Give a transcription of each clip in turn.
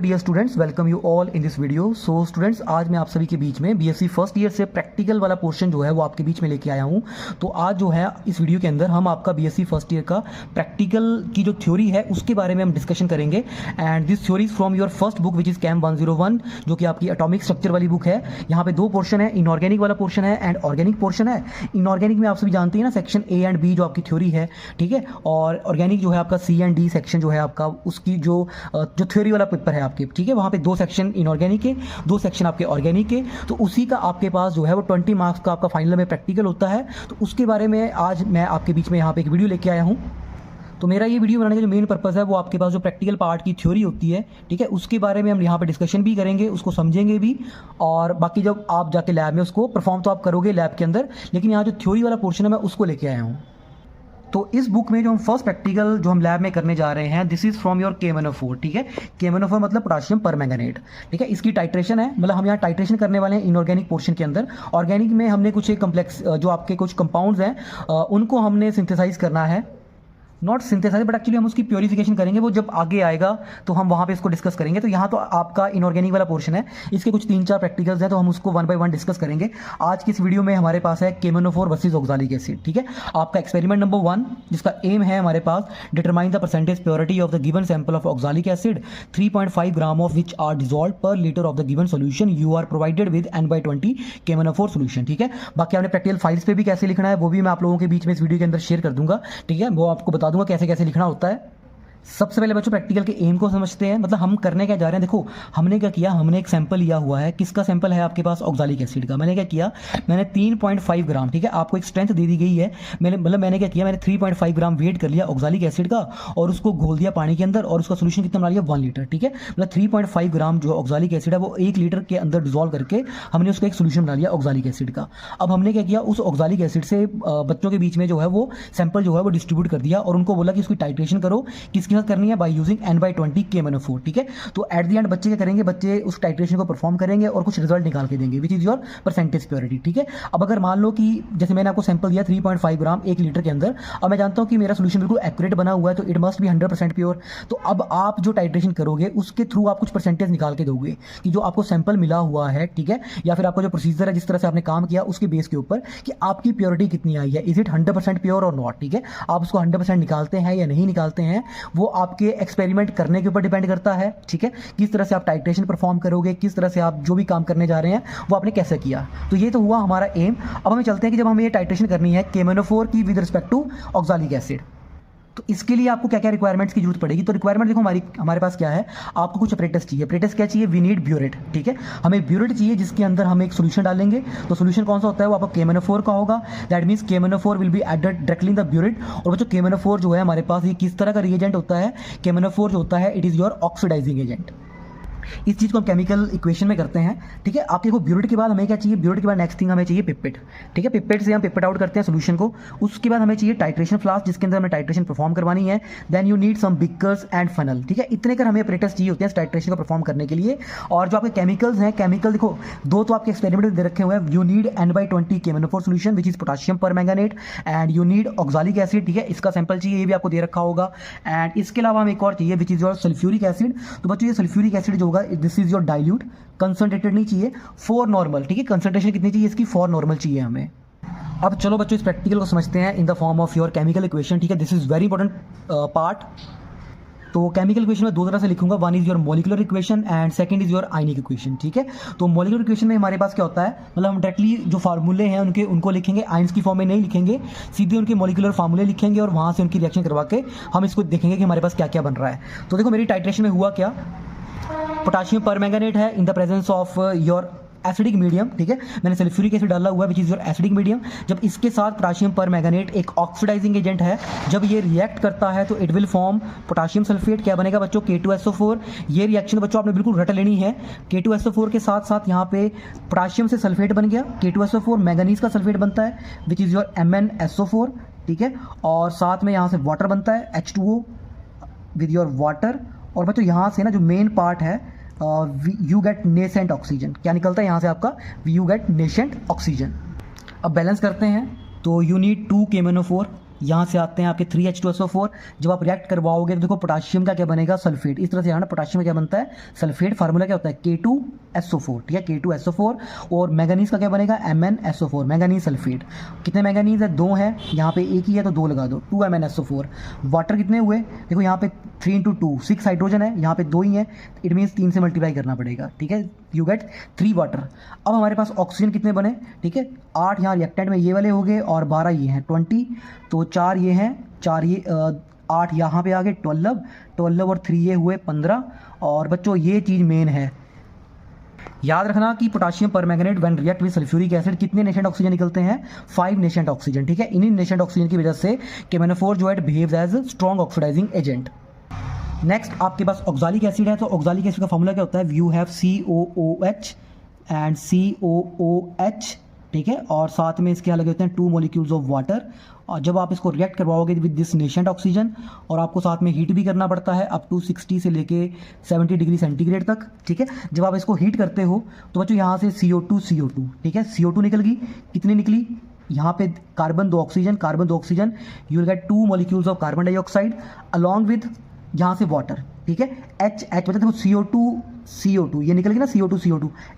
Dear students, welcome you all in this video. So students, आज मैं आप सभी के बीच में बीएससी फर्स्ट ईयर से प्रैक्टिकल वाला पोर्शन जो है वो आपके बीच में लेके आया हूँ। तो आज जो है इस वीडियो के अंदर हम आपका बीएससी फर्स्ट ईयर का प्रैक्टिकल की जो थ्योरी है उसके बारे में हम डिस्कशन करेंगे। And this theory is from your first book which is chem 101, जो कि आपकी एटॉमिक स्ट्रक्चर वाली बुक है। यहाँ पे दो पोर्शन है, इनऑर्गेनिक वाला पोर्शन है एंड ऑर्गेनिक पोर्शन है। इनऑर्गेनिक में आप सभी जानते हैं ना, सेक्शन ए एंड बी जो आपकी थ्योरी है, ठीक है। और ऑर्गेनिक जो है आपका सी एंड डी सेक्शन जो है आपका, उसकी जो थ्योरी वाला पेपर है आपके, ठीक है। वहाँ पे दो सेक्शन इनऑर्गेनिक के, दो सेक्शन आपके ऑर्गेनिक के। तो उसी का आपके पास जो है वो 20 मार्क्स का आपका फाइनल में प्रैक्टिकल होता है। तो उसके बारे में आज मैं आपके बीच में यहाँ पे एक वीडियो लेके आया हूँ। तो मेरा ये वीडियो बनाने का जो मेन पर्पज़ है वो आपके पास जो प्रैक्टिकल पार्ट की थ्योरी होती है, ठीक है, उसके बारे में हम यहाँ पे डिस्कशन भी करेंगे, उसको समझेंगे भी। और बाकी जब आप जाके लैब में उसको परफॉर्म तो आप करोगे लैब के अंदर, लेकिन यहाँ जो थ्योरी वाला पोर्शन है मैं उसको लेके आया हूँ। तो इस बुक में जो हम फर्स्ट प्रैक्टिकल जो हम लैब में करने जा रहे हैं, this is from your KMnO4, ठीक है। KMnO4 मतलब पोटाशियम परमैंगनेट, ठीक है। इसकी टाइट्रेशन है, मतलब हम यहाँ टाइट्रेशन करने वाले हैं इनऑर्गेनिक पोर्शन के अंदर। ऑर्गेनिक में हमने कुछ एक कम्प्लेक्स जो आपके कुछ कंपाउंड्स हैं उनको हमने सिंथेसाइज करना है। नॉट सिंथेसाइज बट एक्चुअली हम उसकी प्योरीफिकेशन करेंगे, वो जब आगे आएगा तो हम वहाँ पे इसको डिस्कस करेंगे। तो यहाँ तो आपका इनऑर्गेनिक वाला पोर्शन है, इसके कुछ 3-4 प्रैक्टिकल्स हैं, तो हम उसको 1 बाय 1 डिस्कस करेंगे। आज की इस वीडियो में हमारे पास है KMnO4 वर्सेस ऑक्सैलिक एसिड, ठीक है। आपका एक्सपेरिमेंट नंबर 1, जिसका एम है हमारे पास, determine the percentage purity of the given sample of oxalic acid 3.5 gram of which are dissolve per litre of the given solution. You are provided with N/20 KMnO4 solution, ठीक है। बाकी आपने practical files पे भी कैसे लिखना है वो भी मैं आप लोगों के बीच में इस वीडियो के अंदर शेयर कर दूंगा, ठीक है। वो आपको बता दूंगा कैसे कैसे लिखना होता है। सबसे पहले बच्चों प्रैक्टिकल के एम को समझते हैं, मतलब हम करने क्या जा रहे हैं। देखो हमने क्या किया, हमने एक सैंपल लिया हुआ है। किसका सैंपल है आपके पास? ऑक्सैलिक एसिड का। मैंने क्या किया, मैंने 3.5 ग्राम, ठीक है, आपको एक स्ट्रेंथ दे दी गई है। मैंने क्या किया, मैंने 3.5 ग्राम वेट कर लिया ऑक्सैलिक एसिड का और उसको घोल दिया पानी के अंदर और उसका सोल्यूशन कितना बना लिया, 1 लीटर, ठीक है। मतलब 3.5 ग्राम जो ऑक्सैलिक एसिड है वो 1 लीटर के अंदर डिजॉल्व करके हमने उसका एक सोल्यूशन बना लिया ऑक्सैलिक एसिड का। अब हमने क्या किया, उस ऑक्सैलिक एसिड से बच्चों के बीच में जो है वो सैंपल जो है वो डिस्ट्रीब्यूट कर दिया और उनको बोला कि उसकी टाइट्रेशन करो। किसके साथ करनी है? बाय यूजिंग N/20 KMnO4, ठीक है। तो एट द एंड बच्चे क्या करेंगे, बच्चे उस टाइट्रेशन को परफॉर्म करेंगे और कुछ रिजल्ट निकाल के देंगे, which is your percentage purity, ठीक है। अब अगर मान लो कि जैसे मैंने आपको सैंपल दिया 3.5 ग्राम 1 लीटर के अंदर, अब मैं जानता हूं कि मेरा सोल्यूशन बिल्कुल एक्यूरेट बना हुआ है, तो इट मस्ट बी 100% प्योर। तो अब आप जो टाइट्रेशन करोगे उसके थ्रू आप कुछ परसेंटेज निकाल के दोगे कि जो आपको सैंपल मिला हुआ है, ठीक है, या फिर आपका जो प्रोसीजर है, जिस तरह से आपने काम किया उसके बेस के ऊपर कि आपकी प्योरिटी कितनी आई है, इज इट 100% प्योर और नॉट, ठीक है। आप उसको 100% निकालते हैं या नहीं निकालते हैं, वो आपके एक्सपेरिमेंट करने के ऊपर डिपेंड करता है, ठीक है। किस तरह से आप टाइट्रेशन परफॉर्म करोगे, किस तरह से आप जो भी काम करने जा रहे हैं वो आपने कैसे किया। तो ये तो हुआ हमारा एम। अब हमें चलते हैं कि जब हमें ये टाइट्रेशन करनी है KMnO4 की with respect to oxalic acid, तो इसके लिए आपको क्या क्या रिक्वायरमेंट्स की जरूरत पड़ेगी। तो रिक्वायरमेंट देखो हमारे पास क्या है, आपको कुछ अपरेटस चाहिए। अपरेटस क्या चाहिए? वी नीड ब्यूरेट, ठीक है। हमें ब्यूरेट चाहिए जिसके अंदर हम एक सोल्यूशन डालेंगे। तो सोल्यूशन कौन सा होता है? वो आपका KMnO4 का होगा। That means KMnO4 will be added directly in the burette. और बच्चों KMnO4 जो है हमारे पास, ये किस तरह का रिएजेंट होता है? KMnO4 जो होता है it is your oxidising agent. इस चीज़ को हम केमिकल इक्वेशन में करते हैं, ठीक है। आपके को ब्यूरेट के बाद हमें क्या चाहिए? ब्यूरेट के बाद नेक्स्ट थिंग हमें चाहिए पिपेट, ठीक है। पिपेट से हम पिपेट आउट करते हैं सोल्यूशन को। उसके बाद हमें चाहिए टाइट्रेशन फ्लास्क जिसके अंदर हमें टाइट्रेशन परफॉर्म करवानी है। Then you need some beakers and funnel, ठीक है। इतने कर हमें अपरेटस चाहिए होते हैं टाइट्रेशन को परफॉर्म करने के लिए। और जो आपके केमिकल्स हैं, केमिकल देखो दो तो आपके एक्सपेरिमेंट में दे रखे हुए हैं। You need N/20 KMnO4 solution which is potassium permanganate and you need oxalic acid, ठीक है। इसका सैंपल चाहिए, ये भी आपको दे रखा होगा। एंड इसके अलावा हमें एक और चाहिए which is your sulphuric acid. तो बच्चों ये सल्फ्यूरिक एसिड जो होगा, this is your dilute, concentrated नहीं चाहिए, 4 नॉर्मल, ठीक है। कंसंट्रेशन कितनी चाहिए इसकी? 4 नॉर्मल चाहिए हमें। अब चलो बच्चों इस प्रैक्टिकल को समझते हैं in the form of your chemical equation, ठीक है। This is very important part. तो केमिकल इक्वेशन में 2 तरह से लिखूंगा, one is your molecular equation and second is your ionic equation, ठीक है। तो मॉलिक्यूलर इक्वेशन में हमारे पास क्या होता है, मतलब हम डायरेक्टली जो फार्मूले हैं उनको लिखेंगे, आयंस की फॉर्म में नहीं लिखेंगे, सीधे उनके मॉलिक्यूलर फार्मूले लिखेंगे और वहाँ से उनकी रिएक्शन करवा के हम इसको देखेंगे कि हमारे पास क्या क्या बन रहा है। तो देखो मेरी टाइट्रेशन में हुआ क्या, पोटाशियम परमैंगनेट है in the presence of your acidic medium, ठीक है। मैंने सल्फ्यूरिक एसिड डाला हुआ है which is your acidic medium. जब इसके साथ पोटाशियम परमैंगनेट एक ऑक्सीडाइजिंग एजेंट है, जब ये रिएक्ट करता है तो it will form potassium sulphate. क्या बनेगा बच्चों? K2SO4। ये रिएक्शन बच्चों आपने बिल्कुल रट लेनी है। K2SO4 के साथ साथ यहाँ पे पोटाशियम से सल्फेट बन गया, K2SO4 मैंगनीज का सल्फेट बनता है विच इज योर MnSO4, ठीक है। और साथ में यहाँ से वाटर बनता है H2O विद योर वाटर। और बच्चों यहाँ से ना जो मेन पार्ट है, यू गेट नेसेंट ऑक्सीजन। क्या निकलता है यहाँ से आपका? You get nascent oxygen. अब बैलेंस करते हैं, तो यू नीड 2 KMnO4, यहाँ से आते हैं आपके 3H2SO4। जब आप रिएक्ट करवाओगे तो देखो पोटाशियम का क्या बनेगा, सल्फेट। इस तरह से आना, पोटाशियम का क्या बनता है, सल्फेट। फार्मूला क्या होता है, K2SO4, ठीक है, K2SO4। और मैंगनीज का क्या बनेगा, MnSO4, मैंगनीज सल्फेट। कितने मैंगनीज है, 2 है, यहाँ पे एक ही है तो 2 लगा दो, 2MnSO4। वाटर कितने हुए, देखो यहाँ पे 3 × 2 6 हाइड्रोजन है, यहाँ पे 2 ही है, इट मीन्स 3 से मल्टीप्लाई करना पड़ेगा, ठीक है, यू गेट 3 वाटर। अब हमारे पास ऑक्सीजन कितने बने, ठीक है, 8 यहाँ रिएक्टेंट में ये वाले हो गए और 12 ये हैं, 20। तो 4 ये हैं, 4 ये 8 यहाँ पे आ गए, 12 और 3 ये हुए 15। और बच्चों ये चीज़ मेन है, याद रखना कि potassium permanganate when react with sulphuric acid कितने नेशेंट ऑक्सीजन निकलते हैं, 5 नेशेंट ऑक्सीजन, ठीक है। इन्हीं नेशेंट ऑक्सीजन की वजह से KMnO4 जो है behaves as strong oxidising agent. Next आपके पास ऑक्सालिक एसिड है, तो ऑक्सालिक एसिड का फॉर्मूला क्या होता है, you have COOH and COOH, ठीक है, और साथ में इसके क्या लगे होते हैं 2 मॉलिक्यूल्स ऑफ वाटर। और जब आप इसको रिएक्ट करवाओगे विद दिस नेशेंट ऑक्सीजन, और आपको साथ में हीट भी करना पड़ता है अप टू 60 से लेके 70 डिग्री सेंटीग्रेड तक, ठीक है। जब आप इसको हीट करते हो तो बच्चों यहाँ से CO2, ठीक है, CO2 निकल गई, कितनी निकली, यहाँ पे carbon 2 oxygen, you will get 2 molecules of carbon dioxide along with यहाँ से वाटर, ठीक है। H बचा, देखो CO2 ये निकल गया ना, CO2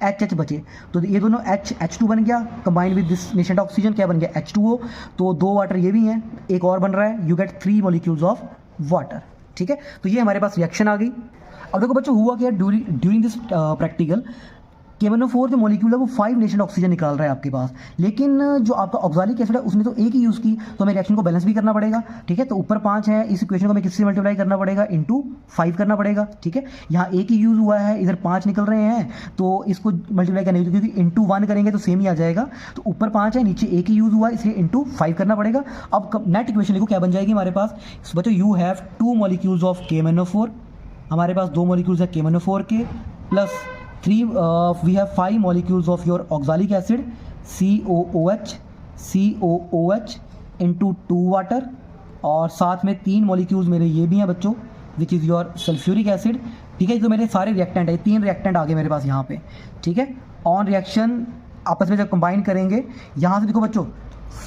H बचे, तो ये दोनों H2 बन गया, कंबाइंड विद दिस नेशेंट ऑक्सीजन क्या बन गया, H2O। तो 2 वाटर ये भी हैं, एक और बन रहा है, you get 3 molecules of water, ठीक है। तो ये हमारे पास रिएक्शन आ गई। अब देखो बच्चों हुआ क्या, ड्यूरिंग दिस प्रैक्टिकल KMnO4 जो मॉलिक्यूल है वो 5 नेशेंट ऑक्सीजन निकाल रहा है आपके पास, लेकिन जो आपका ऑक्सालिक एसिड है उसने तो एक ही यूज़ की, तो हमें रिएक्शन को बैलेंस भी करना पड़ेगा, ठीक है। तो ऊपर 5 है, इस इक्वेशन को हमें किससे मल्टीप्लाई करना पड़ेगा, इंटू 5 करना पड़ेगा, ठीक है। यहाँ एक ही यूज़ हुआ है, इधर 5 निकल रहे हैं, तो इसको मल्टीप्लाई करने क्योंकि इंटू 1 करेंगे तो सेम ही आ जाएगा। तो ऊपर 5 है, नीचे एक ही यूज़ हुआ है, इसलिए इंटू 5 करना पड़ेगा। अब नेट इक्वेशन लिखो, क्या बन जाएगी हमारे पास, बच्चों you have 2 molecules of KMnO4, हमारे पास 2 मॉलिक्यूल्स है KMnO4 के, plus 3 we have 5 molecules of your oxalic acid COOH into 2 water, और साथ में 3 मॉलिक्यूल्स मेरे ये भी हैं बच्चों which is your sulphuric acid, ठीक है। तो मेरे सारे रिएक्टेंट है, 3 रिएक्टेंट आ गए मेरे पास यहाँ पे, ठीक है। ऑन रिएक्शन आपस में जब कंबाइन करेंगे, यहाँ से देखो बच्चों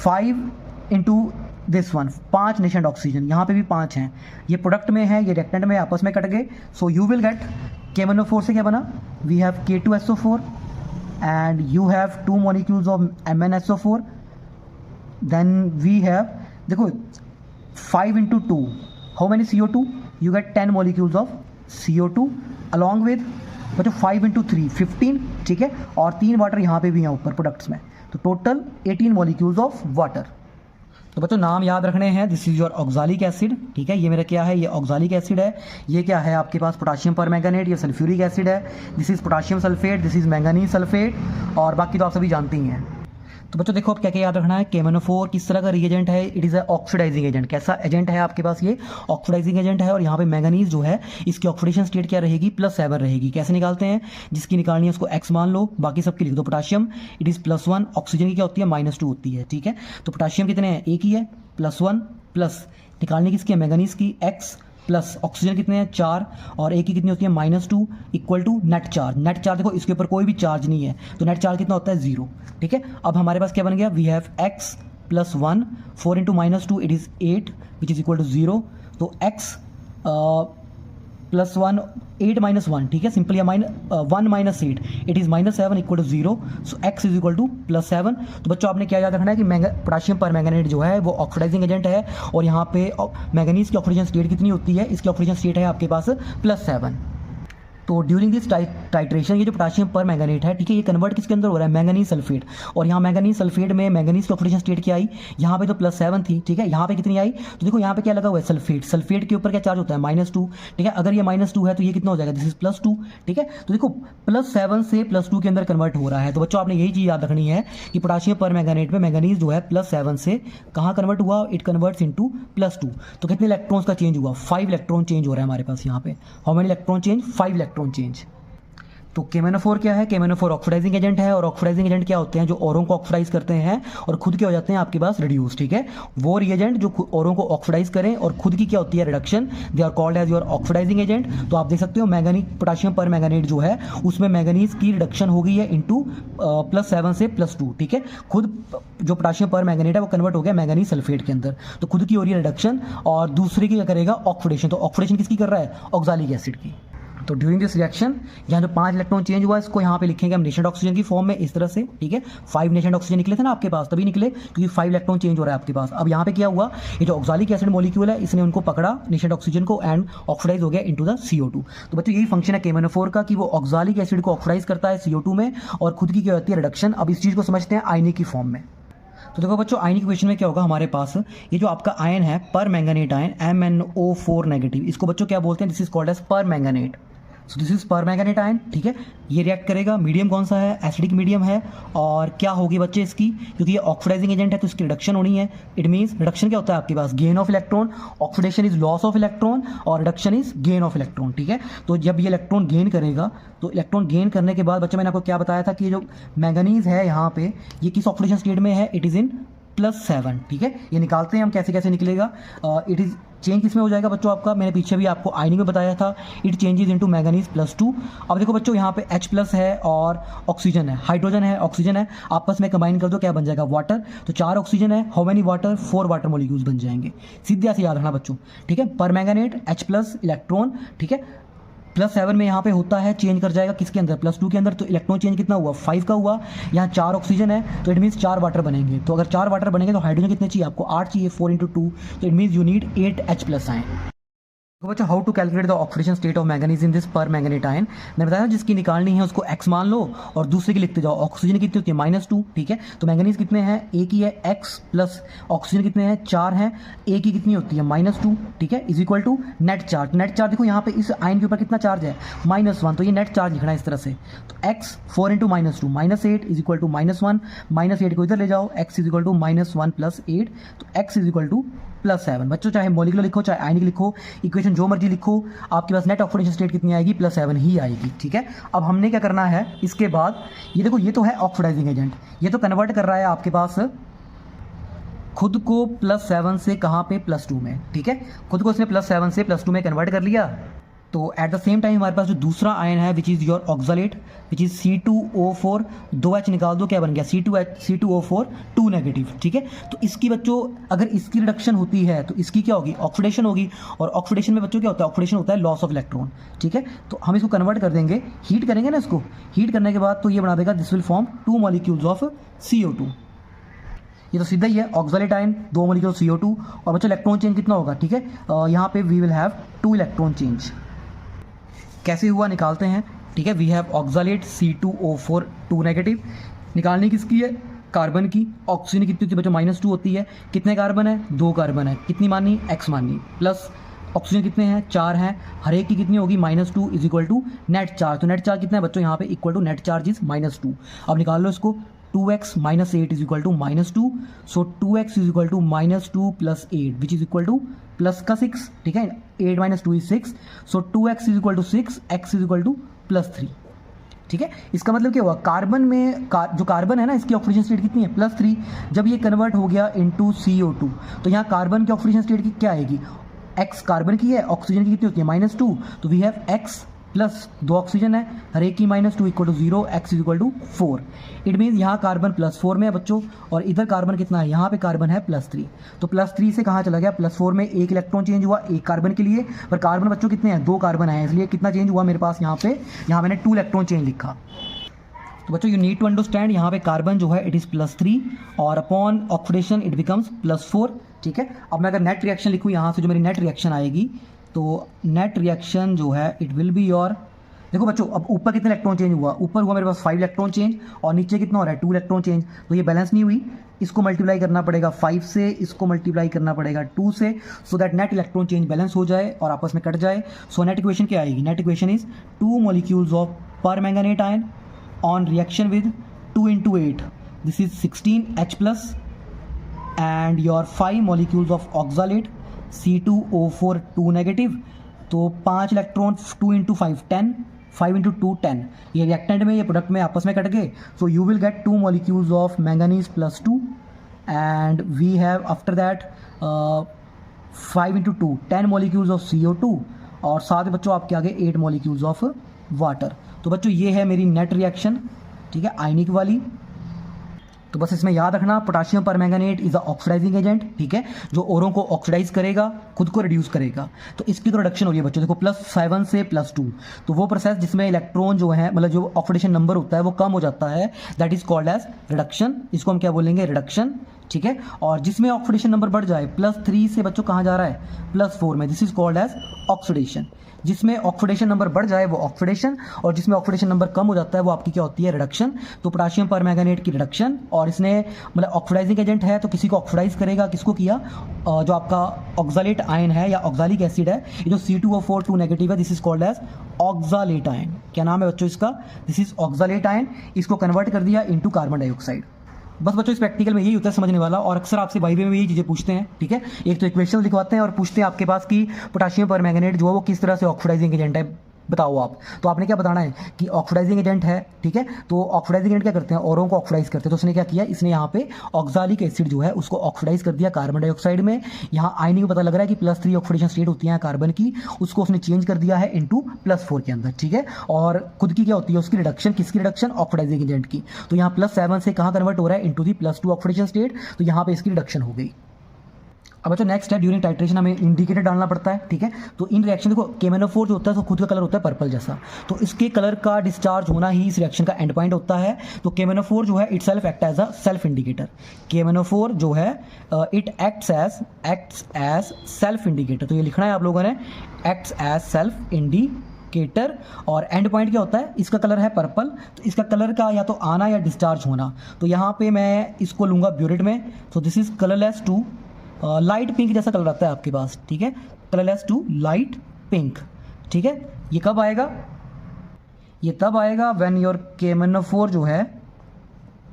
5 इंटू दिस वन, 5 नेशेंट ऑक्सीजन, यहाँ पे भी 5 हैं, ये प्रोडक्ट में है, ये रिएक्टेंट में आपस में कट गए। So you will gate KMnO4 से क्या बना, we have K2SO4 and you have 2 molecules of MnSO4, then we have, देखो 5 into 2, how many CO2, you get 10 molecules of CO2 along with बच्चों 5 इंटू 3 15, ठीक है, और 3 वाटर यहाँ पे भी हैं ऊपर प्रोडक्ट्स में, तो टोटल 18 मॉलिक्यूल्स ऑफ वाटर। तो बच्चों नाम याद रखने हैं, this is your oxalic acid, ठीक है, ये मेरा क्या है, ये ऑक्सालिक एसिड है, ये क्या है आपके पास पोटाशियम परमैंगनेट, ये सल्फ्यूरिक एसिड है, this is potassium sulphate, this is manganese sulphate, और बाकी तो आप सभी जानते ही हैं। तो बच्चों देखो अब क्या क्या याद रखना है, KMnO4 किस तरह का रिएजेंट है, it is a oxidising agent. कैसा एजेंट है आपके पास, ये ऑक्सीडाइजिंग एजेंट है। और यहाँ पे मैंगनीज जो है इसकी ऑक्सीडेशन स्टेट क्या रहेगी, +7 रहेगी। कैसे निकालते हैं, जिसकी निकालनी है उसको X मान लो, बाकी सबकी लिख दो। पोटाशियम इट इज़ +1, ऑक्सीजन की क्या होती है -2 होती है, ठीक है। तो पोटाशियम कितने हैं, एक ही है, +1 प्लस निकालनी किसकी है, मैंगनीज की, X प्लस ऑक्सीजन कितने हैं 4, और एक की कितनी होती है -2 equal to net charge. Net charge देखो इसके ऊपर कोई भी चार्ज नहीं है, तो नेट चार्ज कितना होता है 0, ठीक है। अब हमारे पास क्या बन गया, we have X + 1, 4 × -2 it is 8 which is equal to 0। तो X +1 8 - 1, ठीक है, सिंपल या 1 - 8 it is -7 equal to 0। So X is equal to +7। तो बच्चों आपने क्या याद रखना है कि पोटाशियम परमैंगनेट जो है वो ऑक्सीडाइजिंग एजेंट है, और यहाँ पे मैंगनीज की ऑक्सीजन स्टेट कितनी होती है, इसकी ऑक्सीजन स्टेट है आपके पास +7। तो ड्यूरिंग दिस टाइट्रेशन ये जो पोटाशियम परमैंगनेट है, ठीक है, ये कन्वर्ट किसके अंदर हो रहा है, मैंगनीज सल्फेट। और यहाँ मैंगनीज सल्फेट में मैंगनीज की ऑक्सीडेशन स्टेट क्या आई, यहाँ पे तो +7 थी, ठीक है, यहाँ पे कितनी आई, तो देखो यहाँ पे क्या लगा हुआ है सल्फेट, सल्फेट के ऊपर क्या चार्ज होता है -2, ठीक है। अगर ये -2 है तो ये कितना हो जाएगा, दिस इज +2, ठीक है। तो देखो +7 से +2 के अंदर कन्वर्ट हो रहा है। तो बच्चों आपने यही चीज़ याद रखनी है कि पोटाशियम परमैंगनेट में मैंगनीज जो है +7 से कहाँ कन्वर्ट हुआ, इट कन्वर्ट्स इनटू +2। तो कितने इलेक्ट्रॉन्स का चेंज हुआ, 5 इलेक्ट्रॉन चेंज हो रहा है हमारे पास यहाँ पे। How many electron change, 5 electron change. तो KMnO4 क्या है? KMnO4 ऑक्सीडाइजिंग एजेंट है, और ऑक्सीडाइजिंग एजेंट क्या होते हैं? जो औरों को ऑक्सीडाइज करते हैं और खुद क्या हो जाते हैं आपके पास? रिड्यूस। ठीक है, वो रिएजेंट जो औरों को ऑक्सीडाइज करें और खुद की क्या होती है? Reduction. They are called as your oxidising agent. तो आप देख सकते हो मैंगनीज पोटाशियम पर मैंगनेट जो है उसमें मैंगनीज की रिडक्शन हो गई है इंटू +7 से +2। ठीक है, खुद जो पोटाशियम पर मैंगनेट है वो कन्वर्ट हो गया मैंगनीज सल्फेट के अंदर। तो खुद की हो रही है रिडक्शन और दूसरे की क्या करेगा? ऑक्सीडेशन। तो ऑक्सीडेशन किसकी कर रहा है? ऑक्सालिक एसिड की। तो ड्यूरिंग दिस रिएक्शन यहाँ जो 5 इलेक्ट्रॉन चेंज हुआ इसको यहाँ पे लिखेंगे हम नेशनल ऑक्सीजन की फॉर्म में इस तरह से। ठीक है, 5 नेशनल ऑक्सीजन निकले थे ना आपके पास, तभी निकले क्योंकि 5 इलेक्ट्रॉन चेंज हो रहा है आपके पास। अब यहाँ पे क्या हुआ? ये जो ऑक्सालिक एसिड मॉलिक्यूल है इसने उनको पकड़ा नेशनल ऑक्सीजन को एंड ऑक्सीडाइज हो गया इनटू द CO2। तो बच्चों यही फंक्शन है KMnO4 का कि वो ऑक्सालिक एसिड को ऑक्सीडाइज करता है CO2 में और खुद की क्या होती है? रिडक्शन। अब इस चीज़ को समझते हैं आयनिक की फॉर्म में। तो देखो बच्चों आयनिक इक्वेशन में क्या होगा हमारे पास? ये जो आपका आयन है पर मैंगनेट आयन MnO4 नेगेटिव, इसको बच्चों क्या बोलते हैं? This is called as permanganate. So this is permanganate ion. ठीक है, ये रिएक्ट करेगा। मीडियम कौन सा है? एसिडिक मीडियम है। और क्या होगी बच्चे इसकी? क्योंकि ये ऑक्सीडाइजिंग एजेंट है तो इसकी रिडक्शन होनी है। इट मीन्स रिडक्शन क्या होता है आपके पास? Gain of electron. Oxidation is loss of electron और reduction is gain of electron. ठीक है, तो जब ये इलेक्ट्रॉन गेन करेगा तो इलेक्ट्रॉन गेन करने के बाद बच्चे मैंने आपको क्या बताया था कि ये जो मैंगनीज है यहाँ पे ये किस ऑक्सीडेशन स्टेट में है? It is in +7। ठीक है, ये निकालते हैं हम कैसे कैसे निकलेगा। इट इज चेंज किस में हो जाएगा बच्चों आपका? मैंने पीछे भी आपको आयनिक में बताया था। It changes into manganese +2। अब देखो बच्चों यहाँ पे H+ है और ऑक्सीजन है, हाइड्रोजन है, ऑक्सीजन है, आपस में कंबाइन कर दो क्या बन जाएगा? वाटर। तो 4 ऑक्सीजन है, how many water? 4 water molecules बन जाएंगे। सीधे ऐसे याद रखना बच्चों। ठीक है, पर मैंगनेट H+ इलेक्ट्रॉन। ठीक है, +7 में यहाँ पे होता है चेंज कर जाएगा किसके अंदर? +2 के अंदर। तो इलेक्ट्रॉन चेंज कितना हुआ? 5 का हुआ। यहाँ 4 ऑक्सीजन है तो इट मीन्स 4 वाटर बनेंगे। तो अगर 4 वाटर बनेंगे तो हाइड्रोजन कितने चाहिए आपको? 8 चाहिए। 4 × 2 तो it means you need 8 H+ आए। तो बच्चों how to calculate the oxidation state of manganese in this permanganate ion? मैंने बताया जिसकी निकालनी है उसको x मान लो और दूसरे की लिखते जाओ। ऑक्सीजन कितनी होती है? -2। ठीक है, तो मैंगनीज कितने हैं? एक ही है x प्लस ऑक्सीजन कितने हैं? 4 हैं। ए की कितनी होती है? -2। ठीक है, is equal to net charge. Net charge देखो यहाँ पे इस आयन के ऊपर कितना चार्ज है? -1। तो ये नेट चार्ज लिखना है इस तरह से। तो x 4 × -2 -8 इज इक्वल टू -1। -8 को इधर ले जाओ, x इज इक्वल टू -1 + 8। तो x इज इक्वल टू +7। बच्चों चाहे मॉलिक्यूलर लिखो चाहे आयनिक लिखो, इक्वेशन जो मर्जी लिखो, आपके पास नेट ऑक्सीडेशन स्टेट कितनी आएगी? +7 ही आएगी। ठीक है, अब हमने क्या करना है इसके बाद? ये देखो ये तो है ऑक्सीडाइजिंग एजेंट, ये तो कन्वर्ट कर रहा है आपके पास खुद को +7 से कहाँ पे? +2 में। ठीक है, खुद को इसने +7 से +2 में कन्वर्ट कर लिया। तो एट द सेम टाइम हमारे पास जो दूसरा आयन है which is your oxalate which is C2O4, 2H निकाल दो क्या बन गया? C2O4 2 negative. ठीक है, तो इसकी बच्चों अगर इसकी रिडक्शन होती है तो इसकी क्या होगी? ऑक्सीडेशन होगी। और ऑक्सीडेशन में बच्चों क्या होता है? ऑक्सीडेशन होता है लॉस ऑफ इलेक्ट्रॉन। ठीक है, तो हम इसको कन्वर्ट कर देंगे, हीट करेंगे ना इसको। हीट करने के बाद तो ये बना देगा this will form 2 molecules of CO2। ये तो सीधा ही है ऑक्सालेट आयन, 2 मॉलिक्यूल CO2। और बच्चों इलेक्ट्रॉन चेंज कितना होगा? ठीक है, यहाँ पे we will have 2 electron change. कैसे हुआ निकालते हैं। ठीक है, we have oxalate C2O4 2 negative. निकालनी किसकी है? कार्बन की। ऑक्सीजन कितनी होती है बच्चों? -2 होती है। कितने कार्बन है? 2 कार्बन है। कितनी मानी? x मानी। प्लस ऑक्सीजन कितने हैं? 4 हैं। हर एक की कितनी होगी? -2 is equal to net charge. तो नेट चार्ज कितना है बच्चों यहाँ पे? Equal to net charge is -2। अब निकाल लो इसको। 2x - 8 is equal to -2। So 2x is equal to -2 + 8 which is equal to plus का 6। ठीक है, 8 - 2 is 6। So 2x is equal to 6, x is equal to +3। ठीक है, इसका मतलब क्या हुआ? कार्बन में जो कार्बन है ना इसकी ऑक्सीडेशन स्टेट कितनी है? +3। जब ये कन्वर्ट हो गया इनटू CO2 तो यहाँ कार्बन की ऑक्सीडेशन स्टेट की क्या आएगी? x कार्बन की है, ऑक्सीजन की कितनी होती है? -2। तो we have x plus 2 oxygen है, हर एक की -2 equal to 0, x is equal to 4। It means यहाँ कार्बन +4 में है बच्चों और इधर कार्बन कितना है? यहाँ पे कार्बन है +3। तो +3 से कहाँ चला गया? +4 में एक इलेक्ट्रॉन चेंज हुआ एक कार्बन के लिए। पर कार्बन बच्चों कितने हैं? 2 कार्बन है, इसलिए कितना चेंज हुआ मेरे पास यहाँ पे? यहाँ मैंने 2 इलेक्ट्रॉन चेंज लिखा। तो बच्चों यू नीड टू अंडरस्टैंड यहाँ पे कार्बन जो है इट इज़ +3 और अपॉन ऑक्सीडेशन इट बिकम्स +4। ठीक है, अब मैं अगर नेट रिएक्शन लिखूँ यहाँ से जो मेरी नेट रिएक्शन आएगी तो नेट रिएक्शन जो है इट विल बी योर, देखो बच्चों अब ऊपर कितने इलेक्ट्रॉन चेंज हुआ? ऊपर हुआ मेरे पास 5 इलेक्ट्रॉन चेंज और नीचे कितना हो रहा है? 2 इलेक्ट्रॉन चेंज। तो ये बैलेंस नहीं हुई, इसको मल्टीप्लाई करना पड़ेगा 5 से, इसको मल्टीप्लाई करना पड़ेगा 2 से, so that net electron change balance हो जाए और आपस में कट जाए। सो नेट इक्वेशन क्या आएगी? Net equation is 2 molecules of permanganate ion on reaction with 2 × 8 this is 16H+ and your 5 molecules of oxalate C2O4 2 negative. तो 5 electron 2 × 5 10, 5 × 2 10, ये रिएक्टेंट में ये प्रोडक्ट में आपस में कट गए, so you will get 2 molecules of manganese +2 and we have after that 5 × 2 10 molecules of CO2 और साथ में बच्चों आपके आगे 8 मॉलिक्यूल्स ऑफ वाटर। तो बच्चों ये है मेरी नेट रिएक्शन, ठीक है, आयनिक वाली। तो बस इसमें याद रखना potassium permanganate is a oxidising agent, ठीक है, जो ओरों को ऑक्सीडाइज करेगा, खुद को रिड्यूस करेगा। तो इसकी तो रिडक्शन हो रही है बच्चों, देखो +7 से +2, तो वो प्रोसेस जिसमें इलेक्ट्रॉन जो है मतलब जो ऑक्सीडेशन नंबर होता है वो कम हो जाता है, that is called as reduction. इसको हम क्या बोलेंगे, रिडक्शन, ठीक है। और जिसमें ऑक्सीडेशन नंबर बढ़ जाए +3 से बच्चों कहाँ जा रहा है, +4 में, this is called as oxidation. जिसमें ऑक्सीडेशन नंबर बढ़ जाए वो ऑक्सीडेशन, और जिसमें ऑक्सीडेशन नंबर कम हो जाता है वो आपकी क्या होती है, रिडक्शन। तो पोटाशियम परमैंगनेट की रिडक्शन, और इसने मतलब ऑक्सीडाइजिंग एजेंट है तो किसी को ऑक्सीडाइज करेगा, किसको किया, जो आपका ऑक्सालेट आयन है या ऑक्सालिक एसिड है, ये जो C2O4 2 नेगेटिव है, this is called as oxalate ion. क्या नाम है बच्चों इसका, दिस इज ऑक्सालेट आयन। इसको कन्वर्ट कर दिया इनटू कार्बन डाइऑक्साइड। बस बच्चों इस प्रैक्टिकल में यही होता है समझने वाला, और अक्सर आपसे भाई में यही चीज़ें पूछते हैं, ठीक है। एक तो इक्वेशन लिखवाते हैं और पूछते हैं आपके पास कि पोटाशियम परमैंगनेट जो है वो किस तरह से ऑक्सीडाइजिंग एजेंट है, बताओ आप। तो आपने क्या बताना है कि ऑक्सीडाइजिंग एजेंट है, ठीक है। तो ऑक्सीडाइजिंग एजेंट क्या करते हैं, औरों को ऑक्सीडाइज करते हैं। तो उसने क्या किया, इसने यहाँ पे ऑक्सालिक एसिड जो है उसको ऑक्सीडाइज कर दिया कार्बन डाइऑक्साइड में। यहाँ आयनिक में पता लग रहा है कि +3 ऑक्सीडेशन स्टेट होती है कार्बन की, उसको उसने चेंज कर दिया है इनटू +4 के अंदर, ठीक है। और खुद की क्या होती है उसकी रिडक्शन, किसकी रिडक्शन, ऑक्सीडाइजिंग एजेंट की। तो यहाँ +7 से कहाँ कन्वर्ट हो रहा है, इनटू दी +2 ऑक्सीडेशन स्टेट, तो यहाँ पे इसकी रिडक्शन हो गई। अब बच्चों नेक्स्ट है, ड्यूरिंग टाइट्रेशन हमें इंडिकेटर डालना पड़ता है, ठीक है। तो इन रिएक्शन देखो KMnO4 जो होता है तो खुद का कलर होता है पर्पल जैसा, तो इसके कलर का डिस्चार्ज होना ही इस रिएक्शन का एंड पॉइंट होता है। तो KMnO4 जो है itself act as a self indicator. KMnO4 जो है it acts as self indicator. तो ये लिखना है आप लोगों ने, एक्ट्स एज सेल्फ इंडिकेटर। और एंड पॉइंट क्या होता है, इसका कलर है पर्पल, तो इसका कलर का या तो आना या डिस्चार्ज होना। तो यहाँ पे मैं इसको लूँगा ब्यूरेट में, तो this is colourless to light pink जैसा कलर आता है आपके पास, ठीक है, कलरलेस टू लाइट पिंक, ठीक है। ये कब आएगा, ये तब आएगा व्हेन योर KMnO4 जो है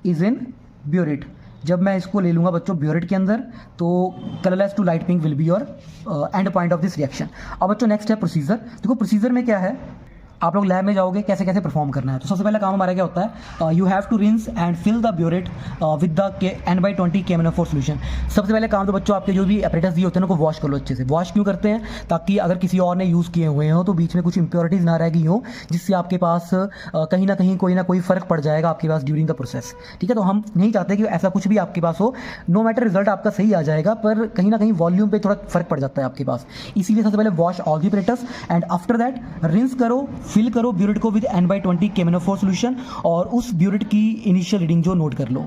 इज इन ब्यूरेट। जब मैं इसको ले लूँगा बच्चों ब्यूरेट के अंदर, तो colourless to light pink will be your end point of this reaction. अब बच्चों नेक्स्ट है प्रोसीजर। देखो प्रोसीजर में क्या है, आप लोग लैब में जाओगे कैसे कैसे परफॉर्म करना है। तो सबसे पहला काम हमारा क्या होता है, you have to rinse and fill the burette with the N/20 KMnO4 solution. सबसे पहले काम तो बच्चों आपके जो भी एपरेटस दिए होते हैं उनको वॉश कर लो अच्छे से। वॉश क्यों करते हैं, ताकि अगर किसी और ने यूज़ किए हुए हो तो बीच में कुछ इंप्योरिटीज़ ना रह गई हो, जिससे आपके पास कहीं ना कोई फ़र्क पड़ जाएगा आपके पास ड्यूरिंग द प्रोसेस, ठीक है। तो हम नहीं चाहते कि ऐसा कुछ भी आपके पास हो, नो मैटर रिजल्ट आपका सही आ जाएगा पर कहीं ना कहीं वॉल्यूम पे थोड़ा फर्क पड़ जाता है आपके पास। इसीलिए सबसे पहले wash all the apparatus and after that rinse करो, फिल करो ब्यूरेट को विद N/20 KMnO4 सोल्यूशन, और उस ब्यूरेट की इनिशियल रीडिंग जो नोट कर लो।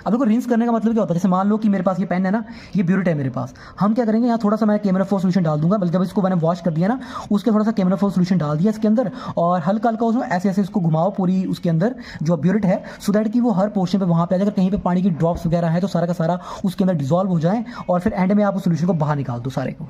अब देखो रिंस करने का मतलब क्या होता है, जैसे मान लो कि मेरे पास ये पेन है ना, ये ब्यूरेट है मेरे पास, हम क्या करेंगे यहाँ थोड़ा सा मैं KMnO4 सोल्यूशन डाल दूंगा, बल्कि जब इसको मैंने वॉश कर दिया ना उसके थोड़ा सा KMnO4 सोल्यूशन डाल दिया इसके अंदर, और हल्का हल्का उसमें ऐसे ऐसे इसको घुमाओ पूरी उसके अंदर जो ब्यूरेट है, सो दैट कि वो हर पोर्शन पे वहाँ पे अगर कहीं पे पानी की ड्रॉप्स वगैरह है तो सारा का सारा उसके अंदर डिजॉल्व हो जाए, और फिर एंड में आप उस सोल्यूशन को बाहर निकाल दो सारे को।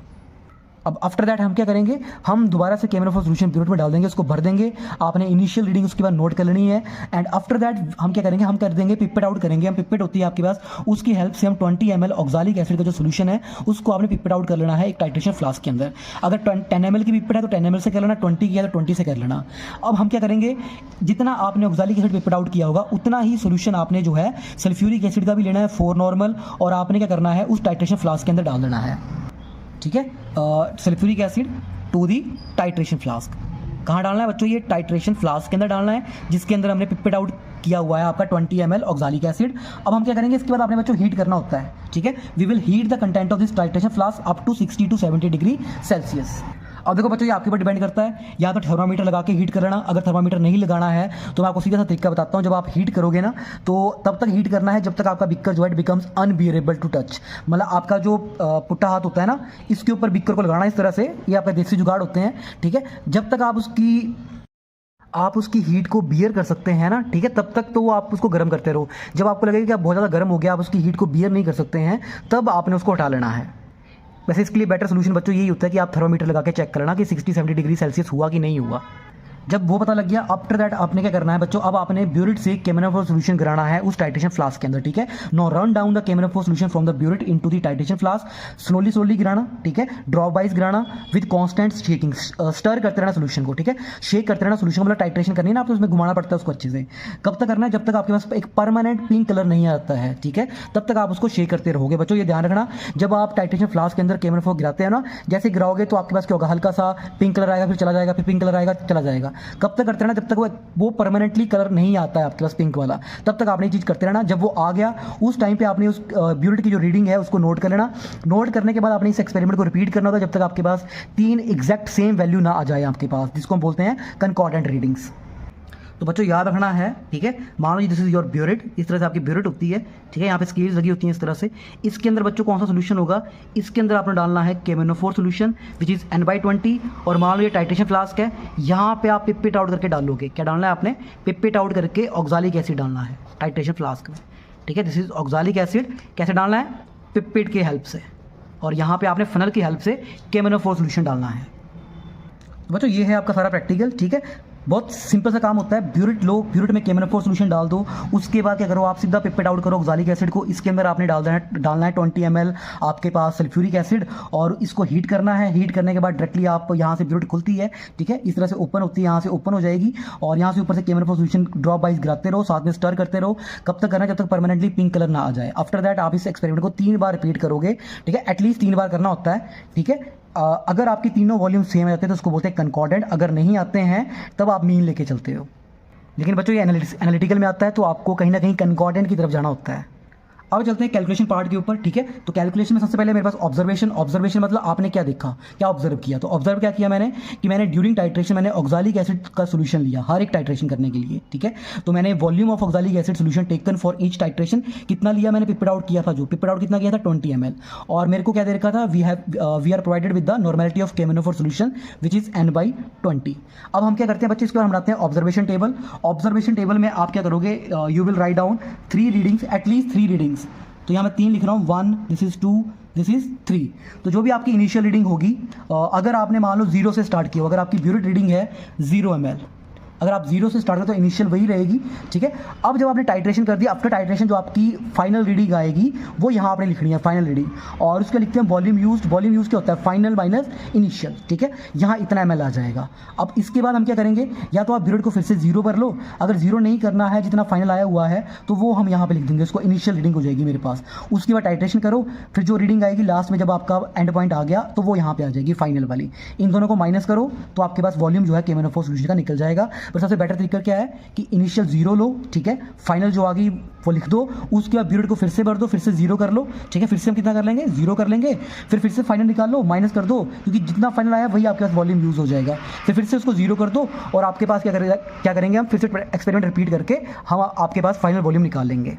अब आफ्टर दैट हम क्या करेंगे, हम दोबारा से KMnO4 सोल्यूशन ब्यूरेट में डाल देंगे, उसको भर देंगे। आपने इनिशियल रीडिंग उसके बाद नोट कर लेनी है, एंड आफ्टर दैट हम क्या करेंगे, हम कर देंगे पिपेट आउट करेंगे। हम पिपेट होती है आपके पास, उसकी हेल्प से हम 20 ml ऑक्सालिक एसिड का जो सोल्यूशन है उसको आपने पिपेट आउट कर लेना है एक टाइट्रेशन फ्लास्क के अंदर। अगर 10 ml की पिपेट है तो 10 ml से कर लेना, 20 की है तो 20 से कर लेना। अब हम क्या करेंगे, जितना आपने ऑक्सालिक एसिड पिपेट आउट किया होगा उतना ही सोल्यूशन आपने जो है सल्फ्यूरिक एसिड का भी लेना है 4 नॉर्मल, और आपने क्या करना है उस टाइट्रेशन फ्लास्क के अंदर डाल देना है, ठीक है। Sulphuric acid to the titration flask. कहाँ डालना है बच्चों, ये टाइट्रेशन फ्लास्क के अंदर डालना है, जिसके अंदर हमने पिपेट आउट किया हुआ है आपका 20 ml ऑक्सालिक एसिड। अब हम क्या करेंगे, इसके बाद आपने बच्चों हीट करना होता है, ठीक है। We will heat the content of this titration flask up to 60 to 70 degree Celsius. अब देखो बच्चों ये आपके ऊपर डिपेंड करता है, या तो थर्मामीटर लगा के हीट कर लेना। अगर थर्मामीटर नहीं लगाना है तो मैं आपको सीधा सा तरीका बताता हूँ। जब आप हीट करोगे ना तो तब तक हीट करना है जब तक आपका बिक्कर जो है बिकम्स अनबियरेबल टू टच। मतलब आपका जो पुट्टा हाथ होता है ना, इसके ऊपर बिक्कर को लगाना इस तरह से, ये आपके देसी जुगाड़ होते हैं, ठीक है। जब तक आप उसकी हीट को बियर कर सकते हैं ना, ठीक है, तब तक तो आप उसको गर्म करते रहो। जब आपको लगेगा कि आप बहुत ज़्यादा गर्म हो गया, आप उसकी हीट को बियर नहीं कर सकते हैं, तब आपने उसको हटा लेना है। वैसे इसके लिए बेटर सोल्यूशन बच्चों यही होता है कि आप थर्मामीटर लगा के चेक करना कि 60-70 डिग्री सेल्सियस हुआ कि नहीं हुआ, जब वो पता लग गया, आफ्टर दैट आपने क्या करना है बच्चों, अब आपने ब्यूरिट से केमेनोफोर सॉल्यूशन गिराना है उस टाइट्रेशन फ्लास्क के अंदर, ठीक है। Now run down the K M N O four solution from the burette into the titration flask, slowly गिराना, ठीक है, ड्रॉप वाइज गिराना विद कांस्टेंट शेकिंग, स्टर करते रहना सोल्यूशन को, ठीक है, शेक करते रहना सोल्यूशन को, मतलब टाइट्रेशन करनी है ना आपको, उसमें घुमाना पड़ता है उसको अच्छे से। कब तक करना है, जब तक आपके पास एक परमानेंट पिंक कलर नहीं आता है, ठीक है, तब तक आप उसको शेक करते रहोगे। बच्चों ये ध्यान रखना, जब आप टाइट्रेशन फ्लास्क के अंदर केमेनोफोर गिराते हैं ना, जैसे गिराओगे तो आपके पास क्या होगा, हल्का सा पिंक कलर आएगा, फिर चला जाएगा, फिर पिंक कलर आएगा, चला जाएगा। कब तक करते रहना, जब तक वो परमानेंटली कलर नहीं आता है आपके पास पिंक वाला, तब तक आपने ये चीज़ करते रहना। जब वो आ गया उस टाइम पे आपने उस ब्यूरिट की जो रीडिंग है उसको नोट कर लेना। नोट करने के बाद आपने इस एक्सपेरिमेंट को रिपीट करना होगा जब तक आपके पास 3 एग्जैक्ट सेम वैल्यू ना आ जाए आपके पास, जिसको हम बोलते हैं कंकॉर्डेंट रीडिंग्स। तो बच्चों याद रखना है, ठीक है। मान लो दिस इज योर ब्यूरिट, इस तरह से आपकी ब्यूरिट होती है, ठीक है, यहाँ पे स्केल्स लगी होती हैं इस तरह से। इसके अंदर बच्चों कौन सा सोल्यूशन होगा, इसके अंदर आपने डालना है केमेनोफोर सोल्यूशन विच इज़ N/20। और मान लो ये टाइट्रेशन फ्लास्क है, यहाँ पे आप पिपेट आउट करके डालोगे। क्या डालना है आपने, पिपेट आउट करके ऑक्सालिक एसिड डालना है टाइट्रेशन फ्लास्क में, ठीक है। दिस इज ऑक्सालिक एसिड, कैसे डालना है, पिपेट की हेल्प से, और यहाँ पे आपने फनल की हेल्प से केमेनोफोर सोल्यूशन डालना है। बच्चों ये है आपका सारा प्रैक्टिकल, ठीक है। बहुत सिंपल सा काम होता है, ब्यूरिट लो, ब्यूरिट में केमेनोफोर सोल्यूशन डाल दो, उसके बाद क्या करो, आप सीधा पिपेट आउट करो ऑक्सालिक एसिड को, इसके अंदर आपने डालना है 20 ml आपके पास सल्फ्यूरिक एसिड, और इसको हीट करना है। हीट करने के बाद डायरेक्टली आप यहाँ से ब्यूरिट खुलती है, ठीक है, इस तरह से ओपन होती है, यहाँ से ओपन हो जाएगी, और यहाँ से ऊपर से केमेनोफोर सोल्यूशन ड्रॉप वाइज गिराते रहो, साथ में स्टर करते रहो। कब तक करना है, जब तक परमानेंटली पिंक कलर ना आ जाए। आफ्टर दैट आप इस एक्सपेरिमेंट को 3 बार रिपीट करोगे, ठीक है, एटलीस्ट 3 बार करना होता है, ठीक है। अगर आपके तीनों वॉल्यूम सेम आ जाते हैं तो उसको बोलते हैं कंकॉर्डेंट, अगर नहीं आते हैं तब आप मीन लेके चलते हो। लेकिन बच्चों ये एनालिटिकल में आता है तो आपको कहीं ना कहीं कंकॉर्डेंट की तरफ जाना होता है। अब चलते हैं कैलकुलेशन पार्ट के ऊपर, ठीक है। तो कैलकुलेशन में सबसे पहले मेरे पास ऑब्जर्वेशन मतलब आपने क्या देखा, क्या ऑब्जर्व किया। तो ऑब्जर्व क्या किया मैंने, कि मैंने ड्यूरिंग टाइट्रेशन मैंने ऑक्सालिक एसिड का सोल्यूशन लिया हर एक टाइट्रेशन करने के लिए, ठीक है। तो मैंने volume of oxalic acid solution taken for each titration कितना लिया, मैंने पिपेट आउट किया था, जो पिपेट आउट कितना किया था 20 ml, और मेरे को क्या दे रखा था, we are provided with the normality of K M N O four solution which is N/20। अब हम क्या करते हैं बच्चे, इसके बाद हम बनाते हैं ऑब्जर्वेशन टेबल। ऑब्जर्वेशन टेबल में आप क्या करोगे, you will write down 3 readings, at least 3 readings. तो यहाँ मैं 3 लिख रहा हूँ, 1, दिस इज 2, दिस इज 3। तो जो भी आपकी इनिशियल रीडिंग होगी, अगर आपने मान लो 0 से स्टार्ट किया, अगर आपकी ब्यूरिट रीडिंग है 0 ml, अगर आप 0 से स्टार्ट करें तो इनिशियल वही रहेगी, ठीक है। अब जब आपने टाइट्रेशन कर दिया, आफ्टर टाइट्रेशन जो आपकी फाइनल रीडिंग आएगी वो यहाँ आपने लिखनी है, फाइनल रीडिंग, और उसके लिखते हैं वॉल्यूम यूज्ड। वॉल्यूम यूज क्या होता है, फाइनल माइनस इनिशियल, ठीक है, यहाँ इतना ml आ जाएगा। अब इसके बाद हम क्या करेंगे, या तो आप ब्यूरिट को फिर से 0 कर लो, अगर 0 नहीं करना है, जितना फाइनल आया हुआ है तो वो हम यहाँ पे लिख देंगे, उसको इनिशियल रीडिंग हो जाएगी मेरे पास। उसके बाद टाइट्रेशन करो, फिर जो रीडिंग आएगी लास्ट में जब आपका एंड पॉइंट आ गया तो वो यहाँ पे आ जाएगी फाइनल वाली। इन दोनों को माइनस करो तो आपके पास वॉल्यूम जो है केमेनोफोर सोल्यूशन का निकल जाएगा। पर सबसे बेटर तरीका क्या है कि इनिशियल 0 लो, ठीक है, फाइनल जो आ गई वो लिख दो, उसके बाद ब्यूरिट को फिर से भर दो, फिर से 0 कर लो, ठीक है, फिर से हम कितना कर लेंगे, 0 कर लेंगे, फिर से फाइनल निकाल लो, माइनस कर दो, क्योंकि जितना फाइनल आया वही आपके पास वॉल्यूम यूज हो जाएगा। फिर से उसको 0 कर दो, और आपके पास क्या करेंगे हम, फिर से एक्सपेरिमेंट रिपीट करके हम आपके पास फाइनल वॉल्यूम निकाल लेंगे।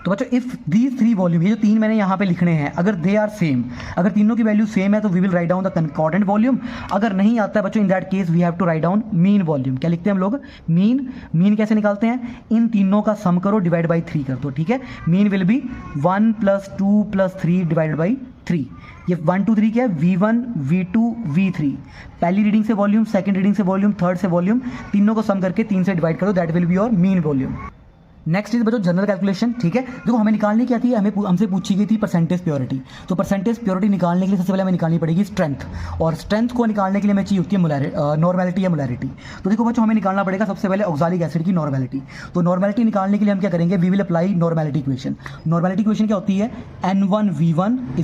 तो बच्चों इफ दीज 3 वॉल्यूम, ये जो 3 मैंने यहाँ पे लिखने हैं, अगर दे आर सेम, अगर तीनों की वैल्यू सेम है तो we will write down the concordant volume. अगर नहीं आता है बच्चों, in that case we have to write down mean volume. क्या लिखते हैं हम लोग, मीन कैसे निकालते हैं, इन तीनों का सम करो, डिवाइड बाई 3 कर दो, ठीक है। Mean will be 1 + 2 + 3 divided by 3। ये 1 2 3 क्या है, V1 V2 V3, पहली रीडिंग से वॉल्यूम, सेकंड रीडिंग से वॉल्यूम, थर्ड से वॉल्यूम, तीनों को सम करके 3 से डिवाइड करो, that will be your mean volume. Next is बच्चों जनरल कैलकुलेशन, ठीक है। देखो हमें निकालनी क्या थी, हमसे पूछी गई थी परसेंटेज प्योरिटी। तो परसेंटेज प्योरिटी निकालने के लिए सबसे पहले हमें निकालनी पड़ेगी स्ट्रेंथ, और स्ट्रेंथ को निकालने के लिए हमें चाहिए होती है नॉर्मेलिटी या मोलैरिटी। तो देखो बच्चों हमें निकालना पड़ेगा सबसे पहले ऑक्सालिक एसिड की नॉर्मेलिटी। तो नॉर्मेलिटी निकालने के लिए हम क्या करेंगे, we will apply normality equation. Normality equation क्या होती है, N1V1 =